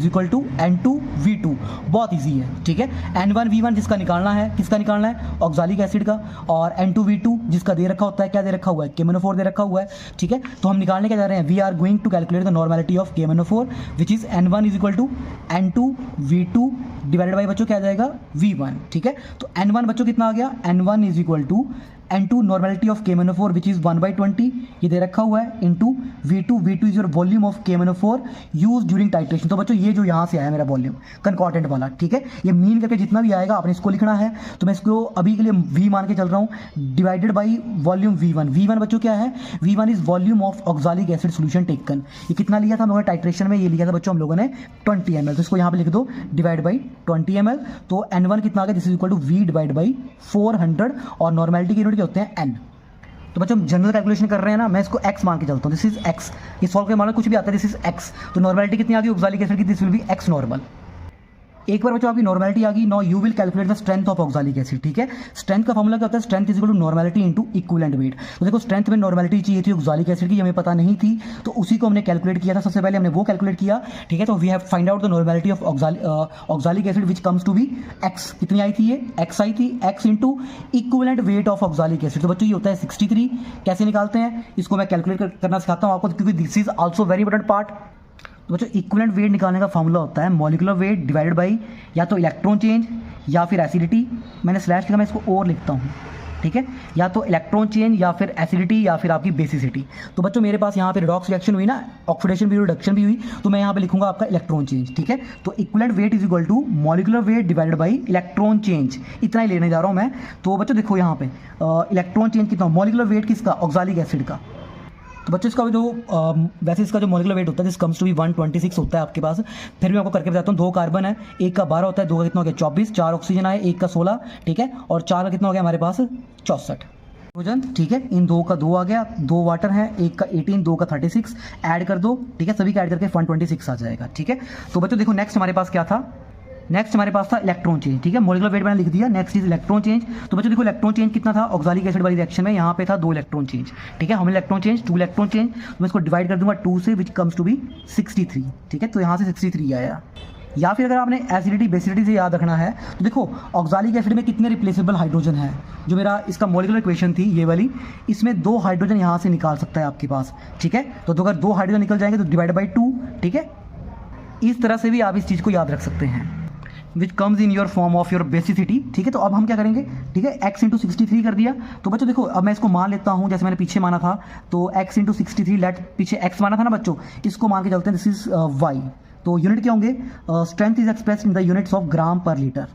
N2V2। बहुत ईजी है, ठीक है। N1V1 जिसका निकालना है, किसका निकालना है, ऑक्सालिक एसिड का, और N2V2 जिसका दे रखा होता है, क्या दे रखा हुआ है, केमेनोफोर दे रखा हुआ है, ठीक है। तो हम निकालने क्या जा रहे हैं, we are going to calculate the normality of K M N O four which is N1 = N2V2 divided by बच्चों क्या आ जाएगा, V1, ठीक है। तो N1 बच्चों कितना आ गया, N1 = N2 normality of KMnO4 which is 1/20 ये दे रखा हुआ है, into V2 is your volume of KMnO4 use during titration. तो बच्चों ये जो यहाँ से आया मेरा वॉल्यूम कंकॉर्डेंट वाला, ठीक है, ये मीन करके जितना भी आएगा आपने इसको लिखना है। तो मैं इसको अभी के लिए V मान के चल रहा हूँ, डिवाइडेड बाई वॉल्यूम V1 बच्चों क्या है, V1 is volume of oxalic acid solution taken. ये कितना लिया था हम लोगों ने टाइट्रेशन में, ये लिया था बच्चों हम लोगों ने 20 ml। तो इसको यहाँ पे लिख दो डिवाइड बाई 20 ml। तो N1 कितना आ गया, this is equal to V divide by 400 और नॉर्मेलिटी की यूनिट क्या होते हैं N। तो बच्चों हम जनरल कैलकुलेशन कर रहे हैं ना, मैं इसको x मान के चलता हूँ, दिस इज x। ये सॉल्व के मान कुछ भी आता है, दिस इज x। तो नॉर्मेलिटी कितनी आ गई ऑक्सालिक एसिड की, this will be x normal. एक बार बच्चों आपकी नॉर्मेलिटी आ गई, now you will calculate the strength of oxalic acid, ठीक है। स्ट्रेंथ का फॉर्मूला क्या होता है, strength is equal to normality into equivalent weight. तो देखो स्ट्रेंथ में नॉर्मेलिटी चाहिए थी ऑक्सालिक एसिड की, हमें पता नहीं थी, तो उसी को हमने कैलकुलेट किया था। सबसे पहले हमने वो कैलकुलेट किया, ठीक है। तो we have find out the normality of oxalic acid which comes to be x। कितनी आई थी, ये x आई थी, x into equivalent weight of oxalic acid. तो बच्चों ये होता है 63। कैसे निकालते हैं इसको मैं कैलकुलेट करना सिखाता हूँ आपको, क्योंकि this is also very important part. तो बच्चों इक्विवेलेंट वेट निकालने का फॉर्मूला होता है मॉलिक्यूलर वेट डिवाइडेड बाई या तो इलेक्ट्रॉन चेंज या फिर एसिडिटी। मैंने स्लैश लिखा, मैं इसको और लिखता हूँ, ठीक है, या तो इलेक्ट्रॉन चेंज या फिर एसिडिटी या फिर आपकी बेसिसिटी। तो बच्चों मेरे पास यहाँ पे रिडॉक्स रिएक्शन हुई ना, ऑक्सीडेशन भी हुई, रिडक्शन भी हुई, तो मैं यहाँ पे लिखूंगा आपका इलेक्ट्रॉन चेंज, ठीक है। तो equivalent weight is equal to molecular weight divided by electron change, इतना ही लेने जा रहा हूँ मैं। तो बच्चों देखो यहाँ पे इलेक्ट्रॉन चेंज कितना, मॉलिक्यूलर वेट किसका, ऑक्सालिक एसिड का। तो बच्चों इसका जो वैसे इसका जो मॉलिक्यूलर वेट होता है दिस कम्स टू बी 126 होता है आपके पास। फिर भी आपको करके बताता हूँ, 2 कार्बन है, एक का 12 होता है, 2 का कितना हो गया 24, 4 ऑक्सीजन आए, एक का 16, ठीक है, और 4 का कितना हो गया हमारे पास 64 हाइड्रोजन, ठीक है। इन 2 का 2 आ गया, 2 वाटर है, एक का 18, 2 का 36, ऐड कर दो, ठीक है, सभी का ऐड करके 126 आ जाएगा, ठीक है। तो बच्चों देखो नेक्स्ट हमारे पास क्या था, नेक्स्ट हमारे पास था इलेक्ट्रॉन चेंज, ठीक है, मॉलिक्यूलर वेट मैंने लिख दिया, नेक्स्ट इज इलेक्ट्रॉन चेंज। तो बच्चों देखो इलेक्ट्रॉन चेंज कितना था ऑक्सालिक एसिड वाली रिएक्शन में, यहाँ पे था 2 इलेक्ट्रॉन चेंज, ठीक है, हम इलेक्ट्रॉन चेंज 2 इलेक्ट्रॉन चेंज, तो मैं इसको डिवाइड कर दूंगा 2 से विच कम्स टू बी 63, ठीक है। तो यहाँ से 63 आया। या फिर अगर आपने एसिडिटी बेसिडिटी से याद रखना है तो देखो ऑक्सालिक एसिड में कितने रिप्लेसेबल हाइड्रोजन है, जो मेरा इसका मॉलिक्यूलर इक्वेशन थी ये वाली, इसमें 2 हाइड्रोजन यहाँ से निकाल सकता है आपके पास, ठीक है। तो अगर 2 हाइड्रोजन निकल जाएंगे तो डिवाइड बाई 2, ठीक है। इस तरह से भी आप इस चीज़ को याद रख सकते हैं, which comes in your form of your basicity, ठीक है। तो अब हम क्या करेंगे, ठीक है, x इंटू 63 कर दिया। तो बच्चों देखो अब मैं इसको मान लेता हूँ, जैसे मैंने पीछे माना था, तो x इंटू 63 लेट, पीछे x माना था ना बच्चों, इसको मान के चलते हैं, दिस इज y। तो यूनिट क्या होंगे, strength is expressed in the units of gram per litre,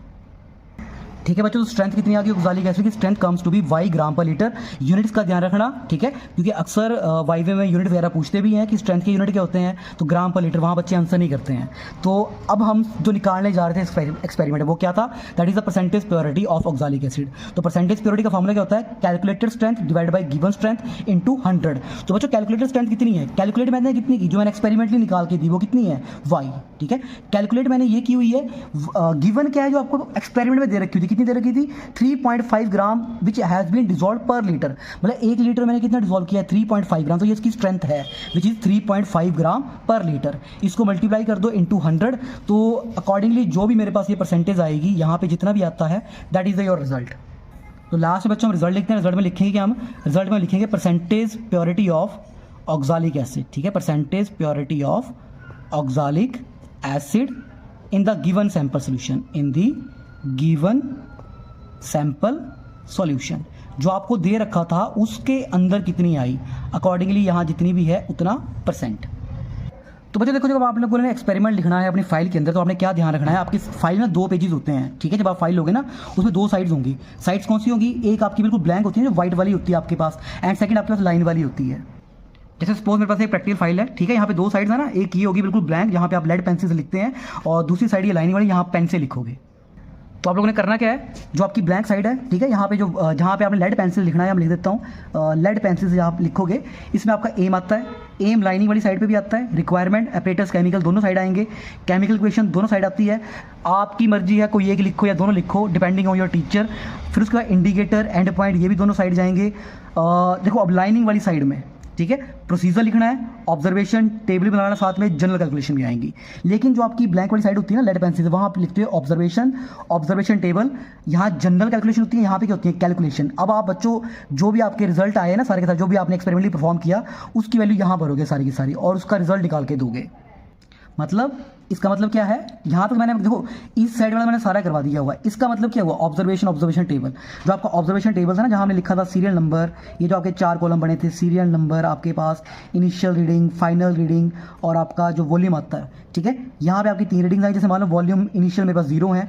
ठीक है बच्चों। तो स्ट्रेंथ कितनी आ गई ऑक्सालिक एसिड की, strength comes to be y gram per litre. Units का ध्यान रखना, ठीक है, क्योंकि अक्सर वाईवे में यूनिट वगैरह पूछते भी हैं कि स्ट्रेंथ के यूनिट क्या होते हैं, तो ग्राम पर लीटर, वहाँ बच्चे आंसर नहीं करते हैं। तो अब हम जो निकालने जा रहे थे एक्सपेरिमेंट, वो क्या था, that is the percentage purity of oxalic acid. तो परसेंटेज प्योरिटी का फॉर्मूला क्या होता है, calculated strength divide by given strength into 100। तो बच्चों कैलकुलेटेड स्ट्रेंथ कितनी है, कैलकुलेट मैंने कितनी की, जो मैंने एक्सपेरिमेंटली निकाल के दी वो कितनी है, y, ठीक है। कैलकुलेट मैंने ये की हुई है, गिवन क्या है जो आपको एक्सपेरिमेंट में दे रखी हुई थी, कितनी दे रखी थी, 3.5 ग्राम which has been dissolve per litre, मतलब 1 लीटर मैंने कितना डिजॉल्व किया है, 3.5 ग्राम। तो ये इसकी स्ट्रेंथ है which is 3.5 gram per litre. इसको मल्टीप्लाई कर दो इंटू 100, तो अकॉर्डिंगली जो भी मेरे पास ये परसेंटेज आएगी, यहाँ पे जितना भी आता है, दैट इज योर रिजल्ट। तो लास्ट में बच्चों हम रिजल्ट लिखते हैं, रिजल्ट में लिखेंगे क्या, हम रिजल्ट में लिखेंगे percentage purity of oxalic acid, ठीक है, percentage purity of oxalic acid in the given sample solution, in the given sample solution, जो आपको दे रखा था उसके अंदर कितनी आई, अकॉर्डिंगली यहाँ जितनी भी है उतना परसेंट। तो बच्चों देखो, जब आप लोगों ने एक्सपेरिमेंट लिखना है अपनी फाइल के अंदर, तो आपने क्या ध्यान रखना है, आपकी फाइल में 2 पेजेस होते हैं, ठीक है। जब आप फाइल लोगे ना, उसमें 2 साइड्स होंगी। साइड्स कौन सी होगी, एक आपकी बिल्कुल ब्लैंक होती है जो व्हाइट वाली होती है आपके पास, एंड सेकंड आपके पास लाइन वाली होती है। जैसे सपोज मेरे पास एक प्रैक्टिकल फाइल है, ठीक है, यहाँ पे 2 साइड्स है ना, एक ये होगी बिल्कुल ब्लैंक, यहाँ पे आप लेड पेंसिल से लिखते हैं, और दूसरी साइड ये लाइन वाली, यहाँ पेन से लिखोगे। तो आप लोगों ने करना क्या है, जो आपकी ब्लैंक साइड है, ठीक है, यहाँ पे जो जहाँ पे आपने लेड पेंसिल लिखना है, हम लिख देता हूँ, लेड पेंसिल से आप लिखोगे, इसमें आपका एम आता है, एम लाइनिंग वाली साइड पे भी आता है, रिक्वायरमेंट, एपरेटस, केमिकल दोनों साइड आएंगे, केमिकल इक्वेशन दोनों साइड आती है, आपकी मर्जी है कोई एक लिखो या दोनों लिखो, डिपेंडिंग ऑन योर टीचर। फिर उसके बाद इंडिकेटर, एंड पॉइंट, ये भी दोनों साइड जाएंगे। देखो अब लाइनिंग वाली साइड में, ठीक है, प्रोसीजर लिखना है, ऑब्जर्वेशन टेबल बनाना, साथ में जनरल कैलकुलेशन भी आएंगी। लेकिन जो आपकी ब्लैंक वाली साइड होती है ना लेड पेंसिल से, वहाँ आप लिखते हो ऑब्जर्वेशन टेबल, यहाँ जनरल कैलकुलेशन होती है, यहाँ पे क्या होती है, कैलकुलेशन। अब आप बच्चों जो भी आपके रिजल्ट आए ना सारे के साथ, जो भी आपने एक्सपेरिमेंटली परफॉर्म किया, उसकी वैल्यू यहाँ भरोगे सारी की सारी, और उसका रिजल्ट निकाल के दोगे। मतलब इसका मतलब क्या है, यहाँ तक मैंने देखो इस साइड वाला मैंने सारा करवा दिया हुआ है। इसका मतलब क्या हुआ, ऑब्जर्वेशन टेबल, जो आपका ऑब्जर्वेशन टेबल है ना, जहाँ हमने लिखा था सीरियल नंबर, ये जो आपके 4 कॉलम बने थे, सीरियल नंबर, आपके पास इनिशियल रीडिंग, फाइनल रीडिंग और आपका जो वॉल्यूम आता है, ठीक है। यहाँ पे आपकी 3 रीडिंग्स आई, जैसे मान लो वॉल्यूम इनिशियल मेरे पास 0 है,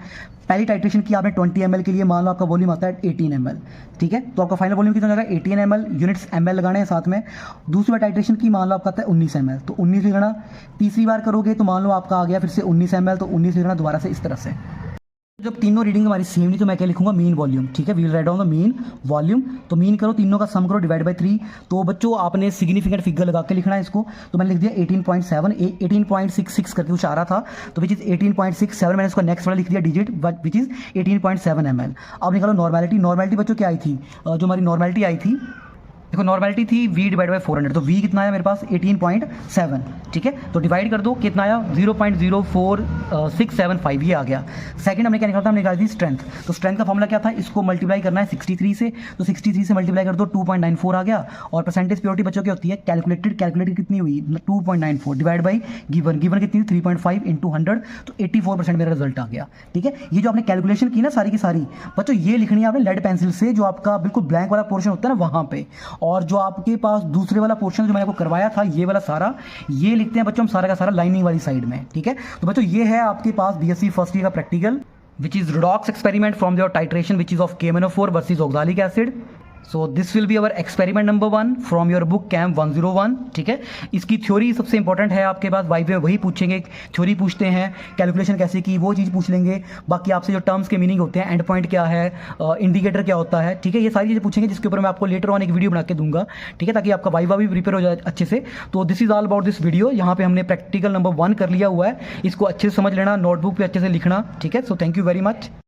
पहली टाइट्रेशन की आपने 20 ml के लिए, मान लो आपका वॉल्यूम आता है 18 ml, ठीक है। तो आपका फाइनल वॉल्यूम कितना हो जाएगा 18 ml, यूनिट्स ml लगाने हैं साथ में। दूसरी बार टाइट्रेशन की मान लो आपका आता है 19 ml, तो 19 लिखना। तीसरी बार करोगे तो मान लो आपका आ गया फिर से 19 ml, तो 19 लिखना दोबारा से इस तरह से। जब तीनों रीडिंग हमारी सेम नहीं तो मैं क्या लिखूंगा, मीन वॉल्यूम, ठीक है। We will write down the mean volume. तो मीन करो, तीनों का सम करो, डिवाइड बाय 3। तो बच्चों आपने सिग्निफिकेंट फिगर लगा के लिखना है इसको। तो मैंने लिख दिया 18.7, 18.66 करके कुछ आ रहा था, तो विच इज 18.67। मैंने इसको नेक्स्ट वाला लिख दिया डिजिट, विच इज 18.7 ml। अब निकालो नॉर्मेलिटी। नॉर्मेलिटी बच्चों क्या आई थी, जो हमारी नॉर्मेलिटी आई थी, देखो नॉर्मेलिटी थी v डिवाइड बाई 400, तो v कितना आया मेरे पास 18.7, ठीक है। तो डिवाइड कर दो, कितना आया 0.04675, ये आ गया। सेकंड हमने क्या निकाला था, हमने निकाली थी स्ट्रेंथ। तो स्ट्रेंथ का फॉर्मूला क्या था, इसको मल्टीप्लाई करना है 63 से, तो 63 से मल्टीप्लाई कर दो 2.94 आ गया। और परसेंटेज प्योरिटी बच्चों की होती है कैलकुलेटेड कितनी हुई 2.94 डिवाइड बाई गिवन कितनी 3.5 इंटू 100, तो 84% मेरा रिजल्ट आ गया, ठीक है। ये जो आपने कैलकुलेशन की ना सारी की सारी बच्चों, ये लिखनी है आपने लेड पेंसिल से, जो आपका बिल्कुल ब्लैंक वाला पोर्शन होता है ना वहाँ पे। और जो आपके पास दूसरे वाला पोर्शन जो मैंने आपको करवाया था, ये वाला सारा, ये लिखते हैं बच्चों हम सारा का सारा लाइनिंग वाली साइड में, ठीक है। तो बच्चों ये है आपके पास बीएससी फर्स्ट ईयर का practical, which is redox experiment from your titration which is of KMnO4 versus oxalic acid. So this will be our experiment number 1 from your book camp 101, ठीक है। इसकी थ्योरी सबसे इंपॉर्टेंट है आपके पास, वाइवे वही पूछेंगे, theory पूछते हैं, कैलकुलेशन कैसे की वो चीज़ पूछ लेंगे। बाकी आपसे जो टर्म्स के मीनिंग होते हैं, एंड पॉइंट क्या है, इंडिकेटर क्या होता है, ठीक है, ये सारी चीज़ें पूछेंगे, जिसके ऊपर मैं आपको लेटर ऑन एक वीडियो बना के दूंगा, ठीक है, ताकि आपका वाइवा भी प्रिपेयर हो जाए अच्छे से। तो this is all about this video. यहाँ पे हमने प्रैक्टिकल नंबर 1 कर लिया हुआ है, इसको अच्छे से समझ लेना, नोटबुक पे अच्छे से लिखना, ठीक है। So thank you very much.